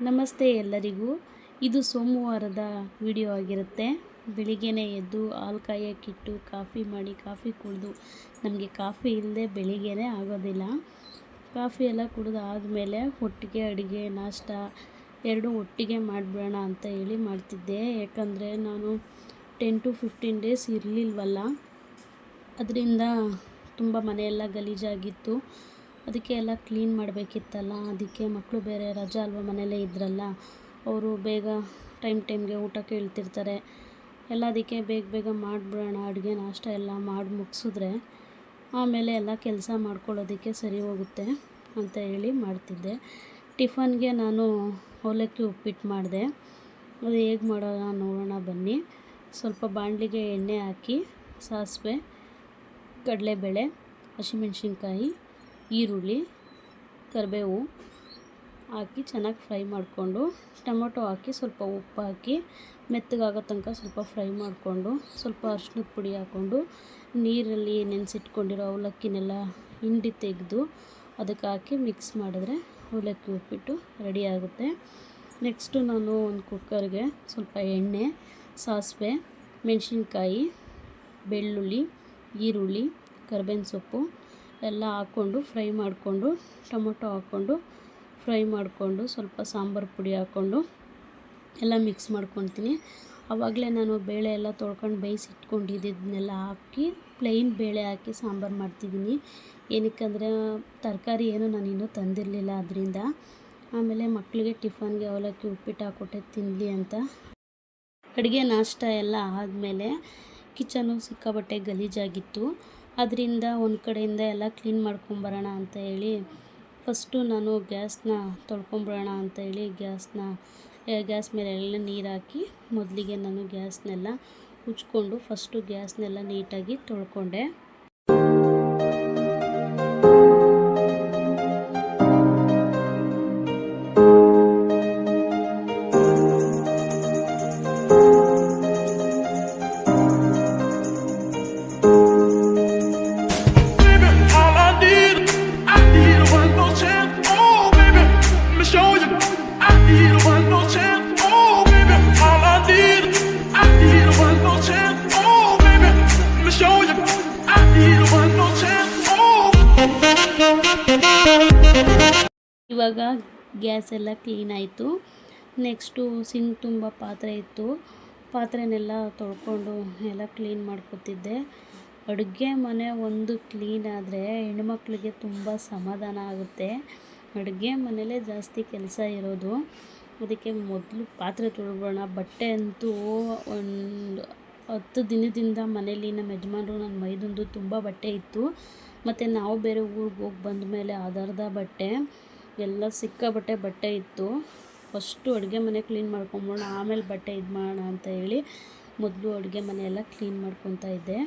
ನಮಸ್ತೆ ಎಲ್ಲರಿಗೂ. ಇದು ಸೋಮವಾರದ ವಿಡಿಯೋ ಆಗಿರುತ್ತೆ. ಬೆಳಿಗ್ಗೆನೇ ಎದ್ದು ಹಾಲು ಕಾಯಕ್ಕಿಟ್ಟು ಕಾಫಿ ಕುಡಿದು, ನಮಗೆ ಕಾಫಿ ಇಲ್ಲದೆ ಬೆಳಿಗ್ಗೆನೇ ಆಗೋದಿಲ್ಲ. ಕಾಫಿ ಎಲ್ಲ ಕುಡಿದು ಆದಮೇಲೆ ಒಟ್ಟಿಗೆ ಅಡುಗೆ ನಾಷ್ಟ ಎರಡೂ ಒಟ್ಟಿಗೆ ಮಾಡಿಬಿಡೋಣ ಅಂತ ಹೇಳಿ ಮಾಡ್ತಿದ್ದೆ. ಯಾಕಂದರೆ ನಾನು 10 to 15 ಡೇಸ್ ಇರಲಿಲ್ವಲ್ಲ, ಅದರಿಂದ ತುಂಬ ಮನೆಯೆಲ್ಲ ಗಲೀಜಾಗಿತ್ತು. ಅದಕ್ಕೆ ಎಲ್ಲ ಕ್ಲೀನ್ ಮಾಡಬೇಕಿತ್ತಲ್ಲ. ಅದಕ್ಕೆ ಮಕ್ಕಳು ಬೇರೆ ರಜಾ ಅಲ್ವಾ, ಮನೆಯಲ್ಲೇ ಇದ್ರಲ್ಲ, ಅವರು ಬೇಗ ಟೈಮ್ಗೆ ಊಟ ಕೇಳ್ತಿರ್ತಾರೆ ಎಲ್ಲ. ಅದಕ್ಕೆ ಬೇಗ ಮಾಡಿಬಿಡೋಣ, ಅಡುಗೆ ನಾಷ್ಟ ಎಲ್ಲ ಮಾಡಿ ಮುಗಿಸಿದ್ರೆ ಆಮೇಲೆ ಎಲ್ಲ ಕೆಲಸ ಮಾಡ್ಕೊಳ್ಳೋದಕ್ಕೆ ಸರಿ ಹೋಗುತ್ತೆ ಅಂತ ಹೇಳಿ ಮಾಡ್ತಿದ್ದೆ. ಟಿಫನ್ಗೆ ನಾನು ಅವಲಕ್ಕಿ ಉಪ್ಪಿಟ್ಟು ಮಾಡಿದೆ. ಅದು ಹೇಗೆ ಮಾಡೋಣ ನೋಡೋಣ ಬನ್ನಿ. ಸ್ವಲ್ಪ ಬಾಣಲಿಗೆ ಎಣ್ಣೆ ಹಾಕಿ ಸಾಸಿವೆ, ಕಡಲೆಬೇಳೆ, ಹಸಿಮೆಣ್ಸಿನ್ಕಾಯಿ, ಈರುಳ್ಳಿ, ಕರಿಬೇವು ಹಾಕಿ ಚೆನ್ನಾಗಿ ಫ್ರೈ ಮಾಡಿಕೊಂಡು, ಟೊಮೊಟೊ ಹಾಕಿ ಸ್ವಲ್ಪ ಉಪ್ಪು ಹಾಕಿ ಮೆತ್ತಗಾಗೋ ತನಕ ಸ್ವಲ್ಪ ಫ್ರೈ ಮಾಡಿಕೊಂಡು, ಸ್ವಲ್ಪ ಅರಿಶಿನದ ಪುಡಿ ಹಾಕ್ಕೊಂಡು, ನೀರಲ್ಲಿ ನೆನೆಸಿಟ್ಕೊಂಡಿರೋ ಅವಲಕ್ಕಿನೆಲ್ಲ ಹಿಂಡಿ ತೆಗೆದು ಅದಕ್ಕೆ ಹಾಕಿ ಮಿಕ್ಸ್ ಮಾಡಿದ್ರೆ ಅವಲಕ್ಕಿ ಉಪ್ಪಿಟ್ಟು ರೆಡಿ ಆಗುತ್ತೆ. ನೆಕ್ಸ್ಟು ನಾನು ಒಂದು ಕುಕ್ಕರ್ಗೆ ಸ್ವಲ್ಪ ಎಣ್ಣೆ, ಸಾಸಿವೆ, ಮೆಣಸಿನ್ಕಾಯಿ, ಬೆಳ್ಳುಳ್ಳಿ, ಈರುಳ್ಳಿ, ಕರಿಬೇವಿನ ಸೊಪ್ಪು ಎಲ್ಲ ಹಾಕ್ಕೊಂಡು ಫ್ರೈ ಮಾಡಿಕೊಂಡು, ಟೊಮೊಟೊ ಹಾಕ್ಕೊಂಡು ಫ್ರೈ ಮಾಡಿಕೊಂಡು, ಸ್ವಲ್ಪ ಸಾಂಬಾರು ಪುಡಿ ಹಾಕ್ಕೊಂಡು ಎಲ್ಲ ಮಿಕ್ಸ್ ಮಾಡ್ಕೊತೀನಿ. ಆವಾಗಲೇ ನಾನು ಬೇಳೆ ಎಲ್ಲ ತೊಳ್ಕೊಂಡು ಬೇಯಿಸಿಟ್ಕೊಂಡಿದ್ದನ್ನೆಲ್ಲ ಹಾಕಿ ಪ್ಲೈನ್ ಬೇಳೆ ಹಾಕಿ ಸಾಂಬಾರು ಮಾಡ್ತಿದ್ದೀನಿ. ಏನಕ್ಕಂದರೆ ತರಕಾರಿ ಏನು ನಾನು ಇನ್ನೂ ತಂದಿರಲಿಲ್ಲ, ಅದರಿಂದ. ಆಮೇಲೆ ಮಕ್ಕಳಿಗೆ ಟಿಫನ್ಗೆ ಅವಲಕ್ಕಿ ಉಪ್ಪಿಟ್ಟು ಹಾಕ್ಕೊಟ್ಟೆ ತಿನ್ನಲಿ ಅಂತ. ಅಡುಗೆ ನಾಷ್ಟ ಎಲ್ಲ ಆದಮೇಲೆ ಕಿಚನು ಸಿಕ್ಕಾಪಟ್ಟೆ ಗಲೀಜಾಗಿತ್ತು. ಅದರಿಂದ ಒಂದು ಕಡೆಯಿಂದ ಎಲ್ಲ ಕ್ಲೀನ್ ಮಾಡ್ಕೊಂಬರೋಣ ಅಂತ ಹೇಳಿ ಫಸ್ಟು ನಾನು ಗ್ಯಾಸ್ನ ತೊಳ್ಕೊಂಬಿಡೋಣ ಅಂತ ಹೇಳಿ ಗ್ಯಾಸ್ ಮೇಲೆ ಎಲ್ಲ ನೀರು ಹಾಕಿ ಮೊದಲಿಗೆ ನಾನು ಗ್ಯಾಸ್ನೆಲ್ಲ ಉಜ್ಕೊಂಡು ಫಸ್ಟು ಗ್ಯಾಸ್ನೆಲ್ಲ ನೀಟಾಗಿ ತೊಳ್ಕೊಂಡೆ. ಇವಾಗ ಗ್ಯಾಸ್ ಎಲ್ಲ ಕ್ಲೀನ್ ಆಯಿತು. ನೆಕ್ಸ್ಟು ಸಿಂಕ್ ತುಂಬ ಪಾತ್ರೆ ಇತ್ತು, ಪಾತ್ರೆನೆಲ್ಲ ತೊಳ್ಕೊಂಡು ಎಲ್ಲ ಕ್ಲೀನ್ ಮಾಡ್ಕೊತಿದ್ದೆ. ಅಡುಗೆ ಮನೆ ಒಂದು ಕ್ಲೀನ್ ಆದರೆ ಹೆಣ್ಮಕ್ಳಿಗೆ ತುಂಬ ಸಮಾಧಾನ ಆಗುತ್ತೆ. ಅಡುಗೆ ಮನೆಯಲ್ಲೇ ಜಾಸ್ತಿ ಕೆಲಸ ಇರೋದು. ಅದಕ್ಕೆ ಮೊದಲು ಪಾತ್ರೆ ತೊಳ್ಬಿಡೋಣ. ಬಟ್ಟೆ ಅಂತೂ ಒಂದು 10 ದಿನದಿಂದ ಮನೇಲಿ ನಮ್ಮ ಯಜಮಾನರು ನನ್ನ ಮೈದುಂದು ತುಂಬ ಬಟ್ಟೆ ಇತ್ತು. ಮತ್ತು ನಾವು ಬೇರೆ ಊರಿಗೆ ಹೋಗಿ ಬಂದ ಮೇಲೆ ಅದರ್ಧ ಬಟ್ಟೆ ಎಲ್ಲ ಸಿಕ್ಕಾಪಟ್ಟೆ ಬಟ್ಟೆ ಇತ್ತು. ಫಸ್ಟು ಅಡುಗೆ ಮನೆ ಕ್ಲೀನ್ ಮಾಡ್ಕೊಂಬಿಡೋಣ, ಆಮೇಲೆ ಬಟ್ಟೆ ಇದು ಮಾಡೋಣ ಅಂತ ಹೇಳಿ ಮೊದಲು ಅಡುಗೆ ಮನೆ ಎಲ್ಲ ಕ್ಲೀನ್ ಮಾಡ್ಕೊತಾ ಇದ್ದೆ.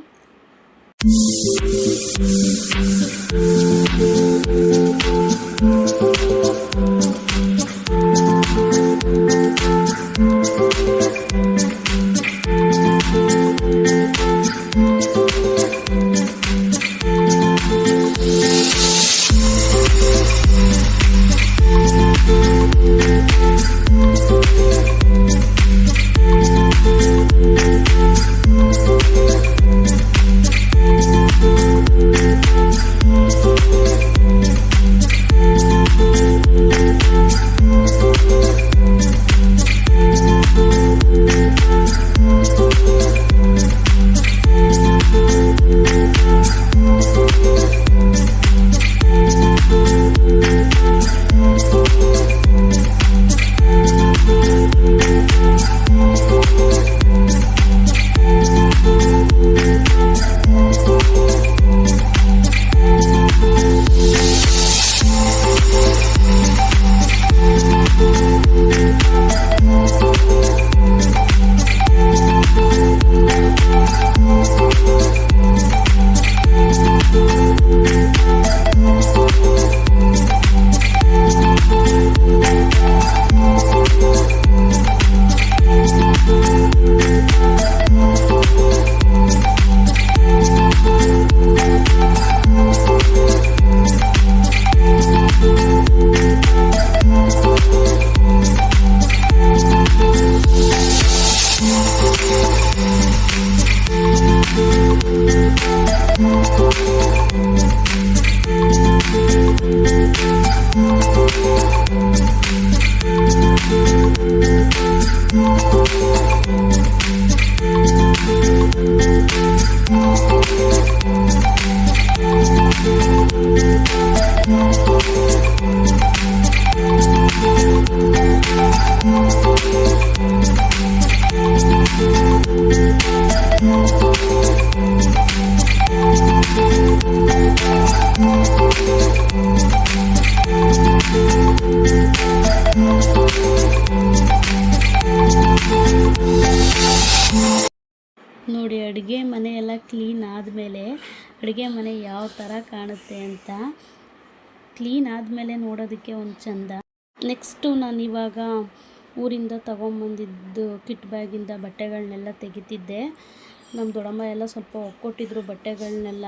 ನೋಡಿ, ಅಡುಗೆ ಮನೆ ಎಲ್ಲ ಕ್ಲೀನ್ ಆದಮೇಲೆ ಅಡುಗೆ ಮನೆ ಯಾವ ಥರ ಕಾಣುತ್ತೆ ಅಂತ. ಕ್ಲೀನ್ ಆದಮೇಲೆ ನೋಡೋದಕ್ಕೆ ಒಂದು ಚಂದ. ನೆಕ್ಸ್ಟು ನಾನು ಇವಾಗ ಊರಿಂದ ತೊಗೊಂಬಂದಿದ್ದು ಕಿಟ್ ಬ್ಯಾಗಿಂದ ಬಟ್ಟೆಗಳನ್ನೆಲ್ಲ ತೆಗಿತಿದ್ದೆ. ನಮ್ಮ ದೊಡ್ಡಮ್ಮ ಎಲ್ಲ ಸ್ವಲ್ಪ ಒಕ್ಕೊಟ್ಟಿದ್ರು ಬಟ್ಟೆಗಳನ್ನೆಲ್ಲ.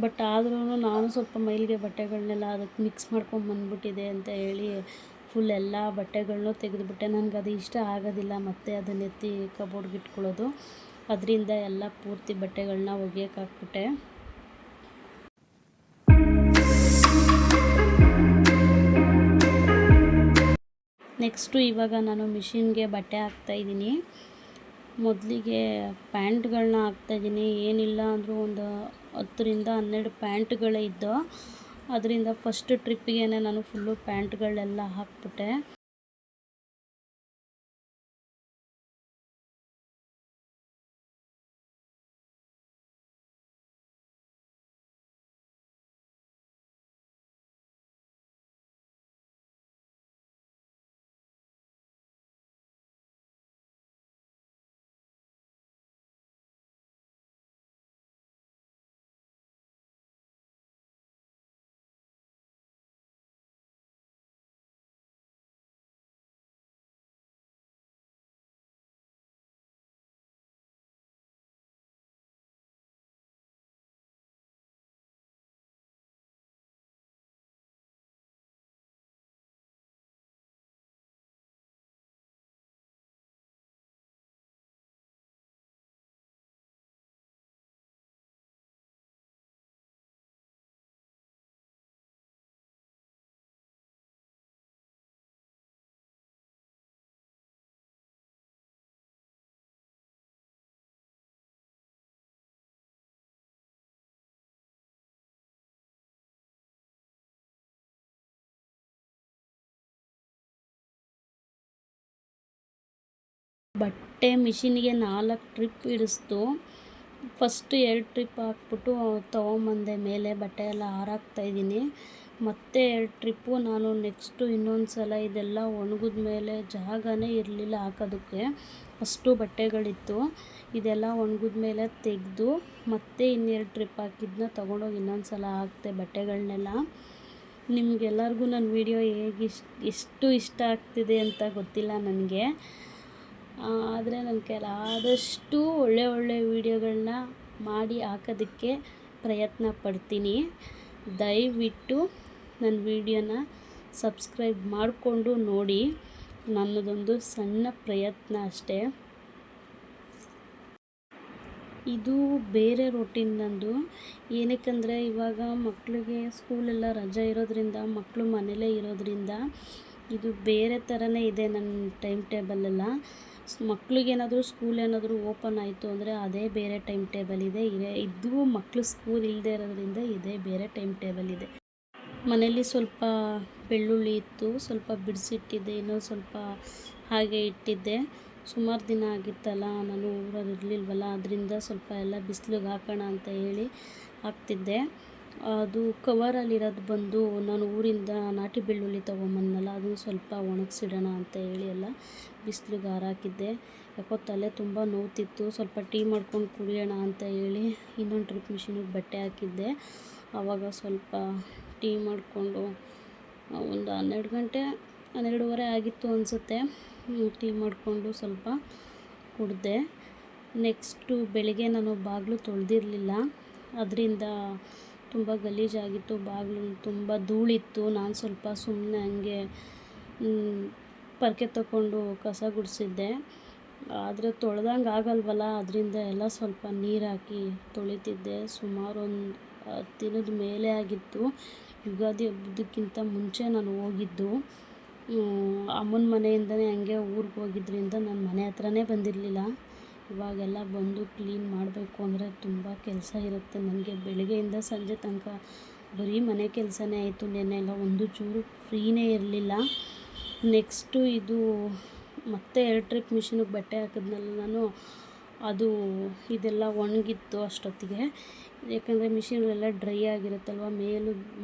ಬಟ್ ಆದ್ರೂ ನಾನು ಸ್ವಲ್ಪ ಮೈಲಿಗೆ ಬಟ್ಟೆಗಳನ್ನೆಲ್ಲ ಅದಕ್ಕೆ ಮಿಕ್ಸ್ ಮಾಡ್ಕೊಂಬಂದ್ಬಿಟ್ಟಿದೆ ಅಂತ ಹೇಳಿ ಫುಲ್ ಎಲ್ಲ ಬಟ್ಟೆಗಳನ್ನೂ ತೆಗೆದುಬಿಟ್ಟೆ. ನನಗೆ ಅದು ಇಷ್ಟ ಆಗೋದಿಲ್ಲ ಮತ್ತು ಅದನ್ನ ಎತ್ತಿ ಕಬೋರ್ಡ್ಗೆ ಇಟ್ಕೊಳ್ಳೋದು. ಅದರಿಂದ ಎಲ್ಲ ಪೂರ್ತಿ ಬಟ್ಟೆಗಳನ್ನ ಒಗೆಯೋಕೆ ಹಾಕ್ಬಿಟ್ಟೆ. ನೆಕ್ಸ್ಟು ಇವಾಗ ನಾನು ಮಿಷಿನ್ಗೆ ಬಟ್ಟೆ ಹಾಕ್ತಾಯಿದ್ದೀನಿ. ಮೊದಲಿಗೆ ಪ್ಯಾಂಟ್ಗಳನ್ನ ಹಾಕ್ತಾಯಿದ್ದೀನಿ. ಏನಿಲ್ಲ ಅಂದರೂ ಒಂದು 10ರಿಂದ 12 ಪ್ಯಾಂಟ್ಗಳೇ ಇದ್ದು. ಅದರಿಂದ ಫಸ್ಟ್ ಟ್ರಿಪ್ಪಿಗೆ ನಾನು ಫುಲ್ಲು ಪ್ಯಾಂಟ್ಗಳೆಲ್ಲ ಹಾಕ್ಬಿಟ್ಟೆ. ಬಟ್ಟೆ ಮಿಷಿನಿಗೆ 4 ಟ್ರಿಪ್ ಹಿಡಿಸ್ತು. ಫಸ್ಟ್ 2 ಟ್ರಿಪ್ ಹಾಕ್ಬಿಟ್ಟು ತೊಗೊಂಬಂದೆ ಮೇಲೆ ಬಟ್ಟೆ ಎಲ್ಲ ಹಾರಾಕ್ತಾಯಿದ್ದೀನಿ. ಮತ್ತೆ 2 ಟ್ರಿಪ್ಪು ನಾನು ನೆಕ್ಸ್ಟು ಇನ್ನೊಂದು ಸಲ ಇದೆಲ್ಲ ಒಣಗಿದ ಮೇಲೆ ಜಾಗನೇ ಇರಲಿಲ್ಲ ಹಾಕೋದಕ್ಕೆ, ಅಷ್ಟು ಬಟ್ಟೆಗಳಿತ್ತು. ಇದೆಲ್ಲ ಒಣಗಿದ ಮೇಲೆ ತೆಗೆದು ಮತ್ತೆ ಇನ್ನೆರಡು ಟ್ರಿಪ್ ಹಾಕಿದ್ದನ್ನ ತೊಗೊಂಡೋಗಿ ಇನ್ನೊಂದು ಸಲ ಹಾಕ್ತೆ ಬಟ್ಟೆಗಳನ್ನೆಲ್ಲ. ನಿಮಗೆಲ್ಲರಿಗೂ ನನ್ನ ವಿಡಿಯೋ ಎಷ್ಟು ಇಷ್ಟ ಆಗ್ತಿದೆ ಅಂತ ಗೊತ್ತಿಲ್ಲ ನನಗೆ. ಆದರೆ ನನ್ನ ಕೈಲಾದಷ್ಟು ಒಳ್ಳೆ ವೀಡಿಯೋಗಳನ್ನ ಮಾಡಿ ಹಾಕೋದಕ್ಕೆ ಪ್ರಯತ್ನ ಪಡ್ತೀನಿ. ದಯವಿಟ್ಟು ನನ್ನ ವಿಡಿಯೋನ ಸಬ್ಸ್ಕ್ರೈಬ್ ಮಾಡಿಕೊಂಡು ನೋಡಿ. ನನ್ನದೊಂದು ಸಣ್ಣ ಪ್ರಯತ್ನ ಅಷ್ಟೇ. ಇದು ಬೇರೆ ರೂಟೀನ್ ನಂದು. ಏನಕ್ಕೆಂದರೆ ಇವಾಗ ಮಕ್ಕಳಿಗೆ ಸ್ಕೂಲೆಲ್ಲ ರಜೆ ಇರೋದ್ರಿಂದ, ಮಕ್ಕಳು ಮನೇಲೇ ಇರೋದ್ರಿಂದ ಇದು ಬೇರೆ ಥರನೇ ಇದೆ ನನ್ನ ಟೈಮ್ ಟೇಬಲೆಲ್ಲ. ಮಕ್ಕಳಿಗೇನಾದರೂ ಸ್ಕೂಲ್ ಏನಾದರೂ ಓಪನ್ ಆಯಿತು ಅಂದರೆ ಅದೇ ಬೇರೆ ಟೈಮ್ ಟೇಬಲ್ ಇದೆ. ಇದು ಮಕ್ಕಳು ಸ್ಕೂಲ್ ಇಲ್ಲದೆ ಇರೋದ್ರಿಂದ ಇದೇ ಬೇರೆ ಟೈಮ್ ಟೇಬಲ್ ಇದೆ. ಮನೇಲಿ ಸ್ವಲ್ಪ ಬೆಳ್ಳುಳ್ಳಿ ಇತ್ತು, ಸ್ವಲ್ಪ ಬಿಡಿಸಿಟ್ಟಿದ್ದೆ, ಇನ್ನೂ ಸ್ವಲ್ಪ ಹಾಗೆ ಇಟ್ಟಿದ್ದೆ. ಸುಮಾರು ದಿನ ಆಗಿತ್ತಲ್ಲ, ನಾನು ಊರಲ್ಲಿ ಇರಲಿಲ್ವಲ್ಲ, ಅದರಿಂದ ಸ್ವಲ್ಪ ಎಲ್ಲ ಬಿಸಿಲಿಗೆ ಹಾಕೋಣ ಅಂತ ಹೇಳಿ ಹಾಕ್ತಿದ್ದೆ. ಅದು ಕವರಲ್ಲಿರೋದು ಬಂದು ನಾನು ಊರಿಂದ ನಾಟಿ ಬೆಳ್ಳುಳ್ಳಿ ತೊಗೊಂಬಂದನಲ್ಲ, ಅದು ಸ್ವಲ್ಪ ಒಣಗಿಸಿಡೋಣ ಅಂತ ಹೇಳಿ ಎಲ್ಲ ಬಿಸಿಲಿಗೆ ಹಾರಾಕಿದ್ದೆ. ಯಾಕೋ ತಲೆ ತುಂಬ ನೋವ್ತಿತ್ತು. ಸ್ವಲ್ಪ ಟೀ ಮಾಡ್ಕೊಂಡು ಕುಡಿಯೋಣ ಅಂತ ಹೇಳಿ ಇನ್ನೊಂದು ಟ್ರಿಪ್ ಮಿಷಿನಿಗೆ ಬಟ್ಟೆ ಹಾಕಿದ್ದೆ. ಆವಾಗ ಸ್ವಲ್ಪ ಟೀ ಮಾಡಿಕೊಂಡು ಒಂದು 12 ಗಂಟೆ 12:30 ಆಗಿತ್ತು ಅನಿಸುತ್ತೆ. ಟೀ ಮಾಡಿಕೊಂಡು ಸ್ವಲ್ಪ ಕುಡಿದೆ. ನೆಕ್ಸ್ಟು ಬೆಳಗ್ಗೆ ನಾನು ಬಾಗಿಲು ತೊಳೆದಿರಲಿಲ್ಲ, ಅದರಿಂದ ತುಂಬ ಗಲೀಜಾಗಿತ್ತು. ಬಾಗಿಲು ತುಂಬ ಧೂಳಿತ್ತು. ನಾನು ಸ್ವಲ್ಪ ಸುಮ್ಮನೆ ಹಂಗೆ ಪೊರ್ಕೆ ತಗೊಂಡು ಕಸ ಗುಡಿಸಿದ್ದೆ. ಆದರೆ ತೊಳೆದಂಗೆ ಆಗಲ್ವಲ್ಲ, ಅದರಿಂದ ಎಲ್ಲ ಸ್ವಲ್ಪ ನೀರು ಹಾಕಿ ತೊಳಿತಿದ್ದೆ. ಸುಮಾರು ಒಂದು 10 ದಿನದ ಮೇಲೆ ಆಗಿತ್ತು. ಯುಗಾದಿ ಹಬ್ಬದಕ್ಕಿಂತ ಮುಂಚೆ ನಾನು ಹೋಗಿದ್ದು. ಅಮ್ಮನ ಮನೆಯಿಂದನೇ ಹಂಗೆ ಊರಿಗೆ ಹೋಗಿದ್ದರಿಂದ ನಾನು ಮನೆ ಹತ್ರನೇ ಬಂದಿರಲಿಲ್ಲ. ಇವಾಗೆಲ್ಲ ಬಂದು ಕ್ಲೀನ್ ಮಾಡಬೇಕು ಅಂದರೆ ತುಂಬ ಕೆಲಸ ಇರುತ್ತೆ ನನಗೆ. ಬೆಳಗ್ಗೆಯಿಂದ ಸಂಜೆ ತನಕ ಬರೀ ಮನೆ ಕೆಲಸನೇ ಆಯಿತು. ನೆನ್ನೆ ಎಲ್ಲ ಒಂದು ಚೂರು ಫ್ರೀನೇ ಇರಲಿಲ್ಲ. ನೆಕ್ಸ್ಟು ಇದು ಮತ್ತೆ 2 ಟ್ರಿಪ್ ಮಿಷಿನಿಗೆ ಬಟ್ಟೆ ಹಾಕಿದ್ನಲ್ಲ ನಾನು, ಅದು ಇದೆಲ್ಲ ಒಣಗಿತ್ತು ಅಷ್ಟೊತ್ತಿಗೆ. ಯಾಕಂದರೆ ಮಿಷಿನೆಲ್ಲ ಡ್ರೈ ಆಗಿರುತ್ತಲ್ವ,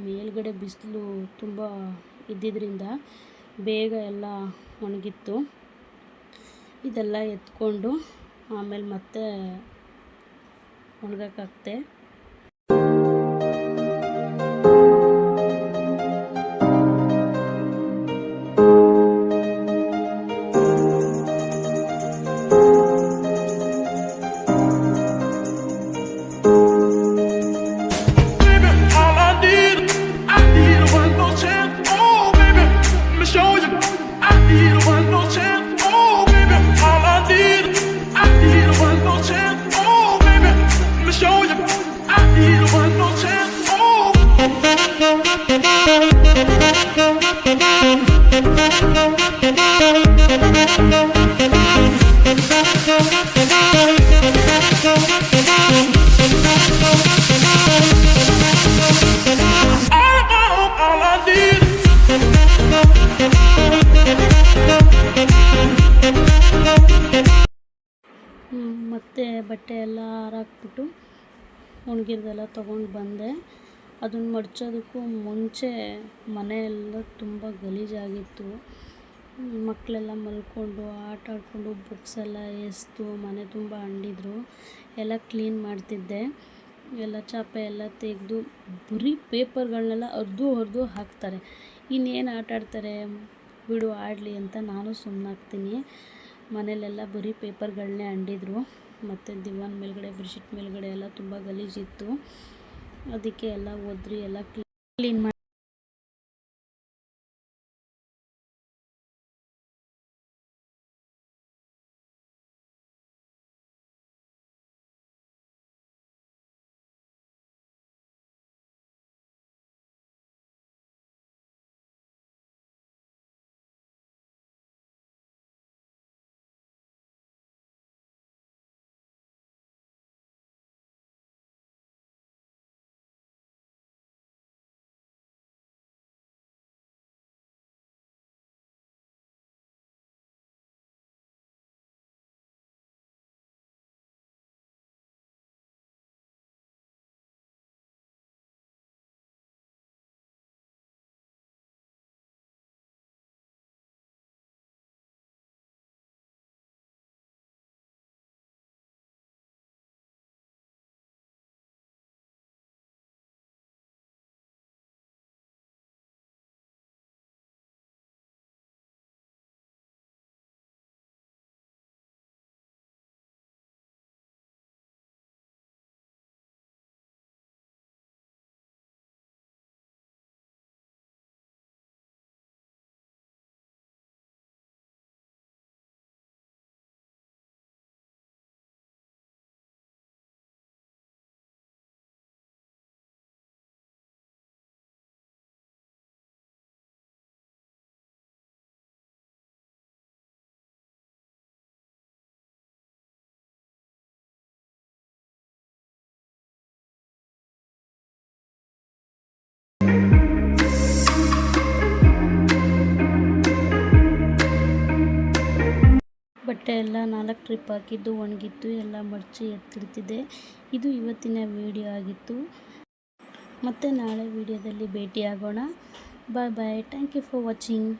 ಮೇಲ್ಗಡೆ ಬಿಸಿಲು ತುಂಬ ಇದ್ದಿದ್ದರಿಂದ ಬೇಗ ಎಲ್ಲ ಒಣಗಿತ್ತು. ಇದೆಲ್ಲ ಎತ್ಕೊಂಡು ಆಮೇಲೆ ಮತ್ತೆ ಒಣಗಕ್ಕಾಗ್ತೆ. ಮತ್ತು ಬಟ್ಟೆ ಎಲ್ಲ ಹಾರಾಕ್ಬಿಟ್ಟು ಒಣಗಿರೋದೆಲ್ಲ ತೊಗೊಂಡು ಬಂದೆ. ಅದನ್ನು ಮಡ್ಚೋದಕ್ಕೂ ಮುಂಚೆ ಮನೆಯೆಲ್ಲ ತುಂಬ ಗಲೀಜಾಗಿತ್ತು. ಮಕ್ಕಳೆಲ್ಲ ಮಲ್ಕೊಂಡು ಆಟ ಆಡಿಕೊಂಡು ಬುಕ್ಸ್ ಎಲ್ಲ ಎಸೆದು ಮನೆ ತುಂಬ ಅಂಡಿದ್ರು. ಎಲ್ಲ ಕ್ಲೀನ್ ಮಾಡ್ತಿದ್ದೆ. ಎಲ್ಲ ಚಾಪೆ ಎಲ್ಲ ತೆಗೆದು ಬರೀ ಪೇಪರ್ಗಳನ್ನೆಲ್ಲ ಹರಿದು ಹಾಕ್ತಾರೆ. ಇನ್ನೇನು ಆಟ ಆಡ್ತಾರೆ, ಬಿಡು ಆಡಲಿ ಅಂತ ನಾನು ಸುಮ್ಮನಾಗ್ತೀನಿ. ಮನೇಲೆಲ್ಲ ಬರೀ ಪೇಪರ್ಗಳನ್ನೇ ಅಂಡಿದ್ರು. ಮತ್ತು ದಿವಾನ್ ಮೇಲ್ಗಡೆ, ಬೆಡ್ಶೀಟ್ ಮೇಲ್ಗಡೆ ಎಲ್ಲ ತುಂಬ ಗಲೀಜಿತ್ತು. ಅದಕ್ಕೆ ಎಲ್ಲ ಒದ್ರಿ ಎಲ್ಲ ಕ್ಲೀನ್ ಮಾಡಿ ಬಟ್ಟೆ ಎಲ್ಲ 4 ಟ್ರಿಪ್ ಹಾಕಿದ್ದು ಒಣಗಿತ್ತು. ಎಲ್ಲ ಮಡಚಿ ಎತ್ತಿಡ್ತಿದ್ದೆ. ಇದು ಇವತ್ತಿನ ವಿಡಿಯೋ ಆಗಿತ್ತು. ಮತ್ತೆ ನಾಳೆ ವಿಡಿಯೋದಲ್ಲಿ ಭೇಟಿಯಾಗೋಣ. Bye bye. Thank you for watching.